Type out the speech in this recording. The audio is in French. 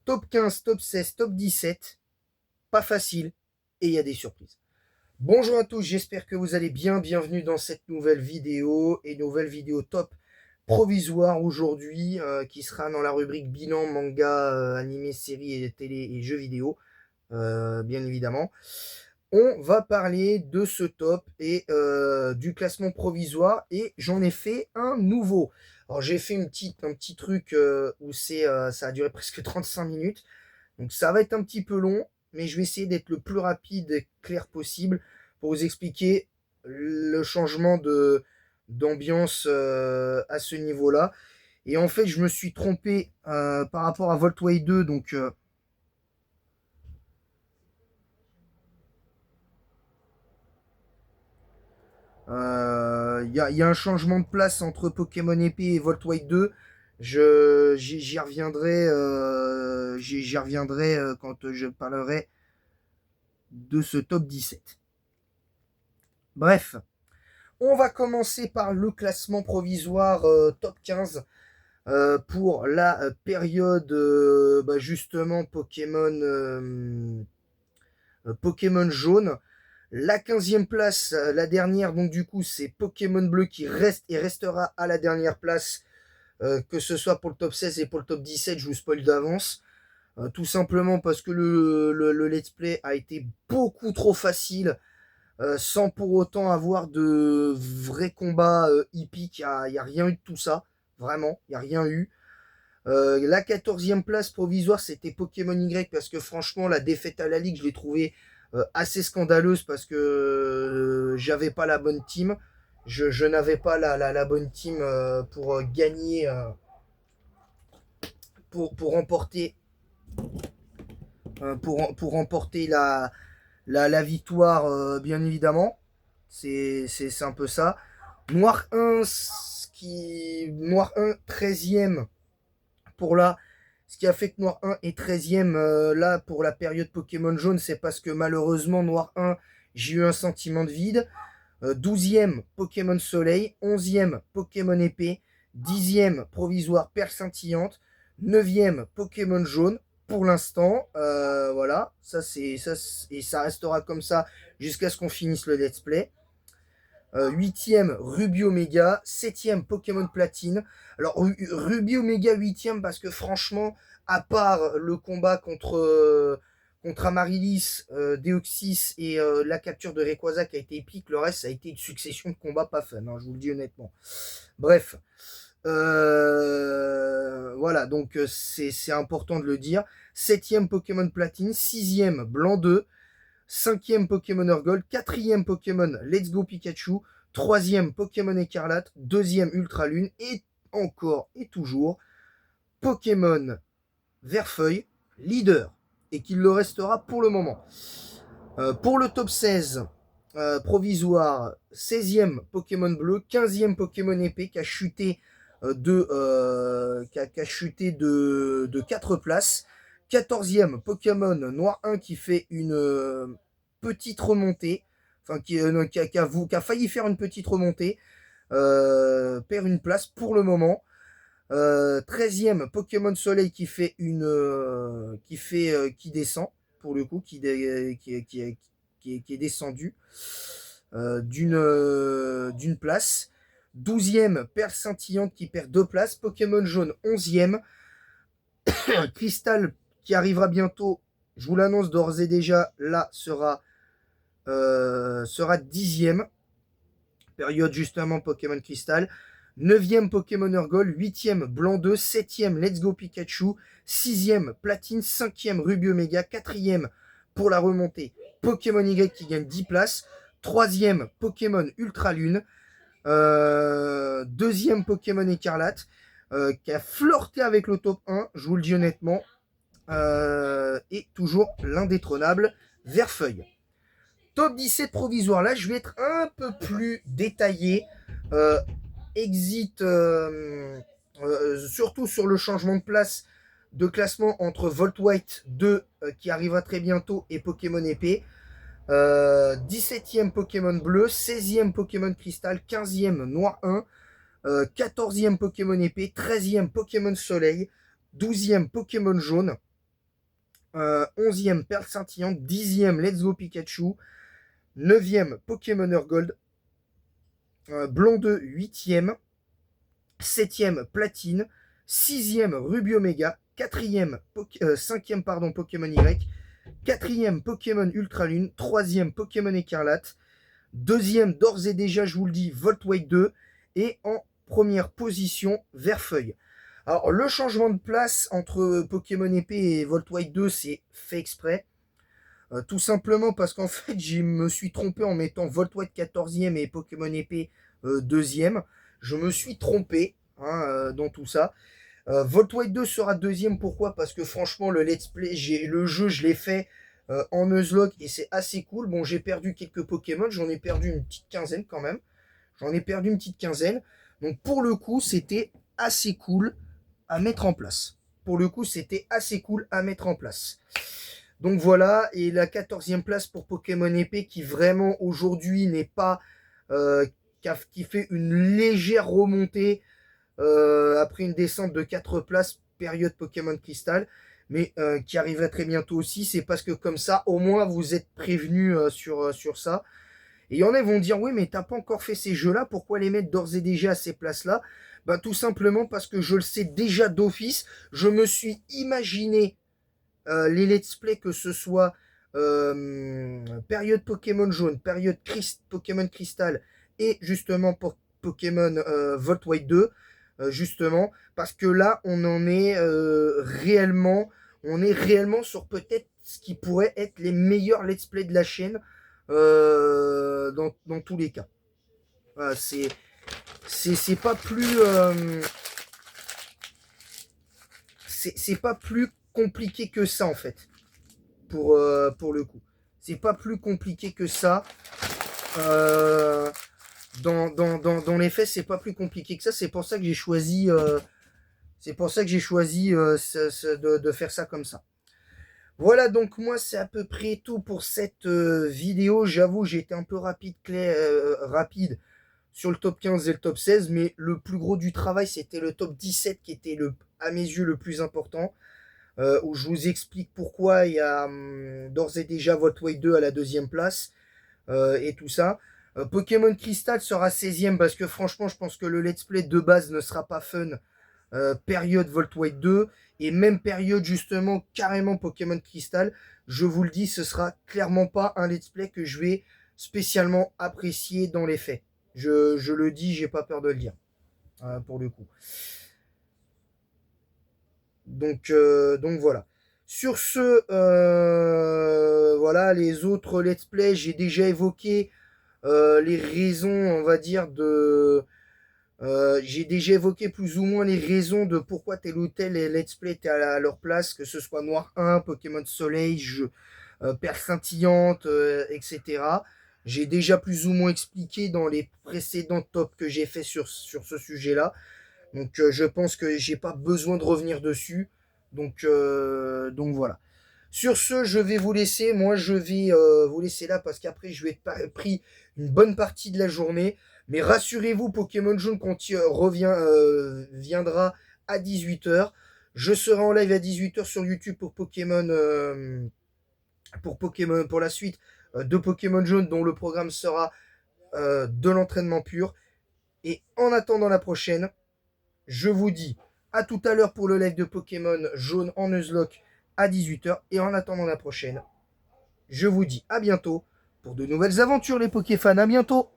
top 15, top 16, top 17. Pas facile et il y a des surprises. Bonjour à tous, j'espère que vous allez bien. Bienvenue dans cette nouvelle vidéo top provisoire aujourd'hui qui sera dans la rubrique bilan, manga, animé, séries et télé et jeux vidéo, bien évidemment. On va parler de ce top et du classement provisoire et j'en ai fait un nouveau. Alors j'ai fait un petit truc où ça a duré presque 35 minutes. Donc ça va être un petit peu long, mais je vais essayer d'être le plus rapide et clair possible pour vous expliquer le changement de d'ambiance à ce niveau-là. Et en fait, je me suis trompé par rapport à Voltway 2, donc y a un changement de place entre Pokémon épée et Volt White 2. J'y reviendrai, j'y reviendrai quand je parlerai de ce top 17. Bref, on va commencer par le classement provisoire top 15 pour la période justement Pokémon jaune. La 15e place, la dernière, donc du coup, c'est Pokémon bleu qui reste et restera à la dernière place, que ce soit pour le top 16 et pour le top 17, je vous spoil d'avance. Tout simplement parce que le let's play a été beaucoup trop facile, sans pour autant avoir de vrais combats hippiques. Il n'y a rien eu de tout ça, vraiment, il n'y a rien eu. La 14e place provisoire, c'était Pokémon Y, parce que franchement, la défaite à la Ligue, je l'ai trouvée assez scandaleuse, parce que j'avais pas la bonne team. Je n'avais pas la bonne team pour gagner, pour remporter, pour remporter la victoire, bien évidemment. C'est un peu ça. Noir 1, Noir 1, 13e pour là. Ce qui a fait que Noir 1 est 13e là pour la période Pokémon jaune, c'est parce que malheureusement Noir 1, j'ai eu un sentiment de vide. 12e Pokémon Soleil, 11e Pokémon épée, 10e provisoire Perle scintillante, 9e Pokémon jaune pour l'instant. Voilà, et ça restera comme ça jusqu'à ce qu'on finisse le let's play. 8e Ruby Omega, 7e Pokémon Platine. Alors Ruby Omega 8e parce que franchement, à part le combat contre Amaryllis, Deoxys et la capture de Rayquaza qui a été épique, le reste ça a été une succession de combats pas fun, hein, je vous le dis honnêtement. Bref, voilà, donc c'est important de le dire. 7e Pokémon Platine, 6e Blanc 2, 5e Pokémon Gold, 4e Pokémon Let's Go Pikachu, 3e Pokémon Écarlate, 2e Ultra Lune, et encore et toujours Pokémon Verfeuille, leader, et qu'il le restera pour le moment. Pour le top 16 provisoire, 16e Pokémon Bleu, 15e Pokémon Épée qui a chuté de 4 places. 14e Pokémon Noir 1 qui fait une petite remontée, enfin qui a failli faire une petite remontée, perd une place pour le moment. 13e Pokémon Soleil qui fait qui descend pour le coup, qui est descendu d'une place. 12e Perle scintillante qui perd 2 places. Pokémon jaune 11e. Cristal qui arrivera bientôt, je vous l'annonce d'ores et déjà, là sera 10e. Période justement Pokémon Cristal. 9e Pokémon Urgol, 8e Blanc 2, 7e Let's Go Pikachu, 6e Platine, 5e Ruby Omega, 4e pour la remontée Pokémon Y qui gagne 10 places, 3e Pokémon Ultra Lune, 2e Pokémon Écarlate qui a flirté avec le top 1, je vous le dis honnêtement, et toujours l'indétrônable Verfeuille. Top 17 provisoire, là je vais être un peu plus détaillé, surtout sur le changement de place de classement entre Volt White 2 qui arrivera très bientôt et Pokémon épée. 17e Pokémon bleu, 16e Pokémon cristal, 15e Noir 1, 14e Pokémon épée, 13e Pokémon soleil, 12e Pokémon jaune, 11e Perle Scintillante, 10e Let's Go Pikachu, 9e Pokémon Gold, Blanc 2, 8e, 7e Platine, 6e Ruby Omega, 5e Pokémon Y, 4e Pokémon Ultra Lune, 3e Pokémon Écarlate, 2e d'ores et déjà, je vous le dis, Voltwake 2, et en première position, Verfeuille. Alors, le changement de place entre Pokémon Épée et Voltwake 2, c'est fait exprès. Tout simplement parce qu'en fait, je me suis trompé en mettant Voltwake 14e et Pokémon Épée 2e. Je me suis trompé dans tout ça. Voltwake 2 sera 2e. Pourquoi? Parce que franchement, le let's play, le jeu, je l'ai fait en Nuzlocke et c'est assez cool. Bon, j'ai perdu quelques Pokémon. J'en ai perdu une petite quinzaine quand même. Donc, pour le coup, c'était assez cool à mettre en place. Donc voilà, et la 14e place pour Pokémon Épée qui vraiment aujourd'hui n'est pas... qui fait une légère remontée après une descente de 4 places période Pokémon Crystal, mais qui arriverait très bientôt aussi. C'est parce que comme ça, au moins vous êtes prévenus sur ça. Et il y en a qui vont dire, oui, mais t'as pas encore fait ces jeux-là, pourquoi les mettre d'ores et déjà à ces places-là? Bah, tout simplement parce que je le sais déjà d'office. Je me suis imaginé les let's play, que ce soit période Pokémon jaune, période Pokémon Crystal et justement pour Pokémon Voltwake 2, justement, parce que là, on est réellement sur peut-être ce qui pourrait être les meilleurs let's play de la chaîne dans tous les cas. C'est pas plus c'est pas plus compliqué que ça en fait pour le coup. C'est pas plus compliqué que ça. Dans les faits, c'est pas plus compliqué que ça. C'est pour ça que j'ai choisi de faire ça comme ça. Voilà, donc moi c'est à peu près tout pour cette vidéo. J'avoue, j'ai été un peu rapide sur le top 15 et le top 16, mais le plus gros du travail, c'était le top 17 qui était à mes yeux le plus important, où je vous explique pourquoi il y a d'ores et déjà Voltwake 2 à la 2e place, et tout ça. Pokémon Crystal sera 16e parce que franchement, je pense que le let's play de base ne sera pas fun. Période Voltwake 2 et même période justement carrément Pokémon Crystal, je vous le dis, ce sera clairement pas un let's play que je vais spécialement apprécier dans les faits. Je le dis, j'ai pas peur de le dire, pour le coup. Donc voilà. Sur ce, voilà, les autres let's play, j'ai déjà évoqué les raisons, on va dire, j'ai déjà évoqué plus ou moins les raisons de pourquoi tel ou tel let's play était à leur place, que ce soit Noir 1, Pokémon Soleil, Perle Scintillante, etc. J'ai déjà plus ou moins expliqué dans les précédents tops que j'ai fait sur ce sujet-là. Donc je pense que j'ai pas besoin de revenir dessus. Donc voilà. Sur ce, je vais vous laisser. Moi, je vais vous laisser là parce qu'après, je vais être pris une bonne partie de la journée. Mais rassurez-vous, Pokémon Jaune quand il viendra à 18h. Je serai en live à 18h sur YouTube pour pour la suite de Pokémon Jaune, dont le programme sera de l'entraînement pur. Et en attendant la prochaine, je vous dis à tout à l'heure pour le live de Pokémon Jaune en Nuzlocke à 18h. Et en attendant la prochaine, je vous dis à bientôt pour de nouvelles aventures les Pokéfans. À bientôt!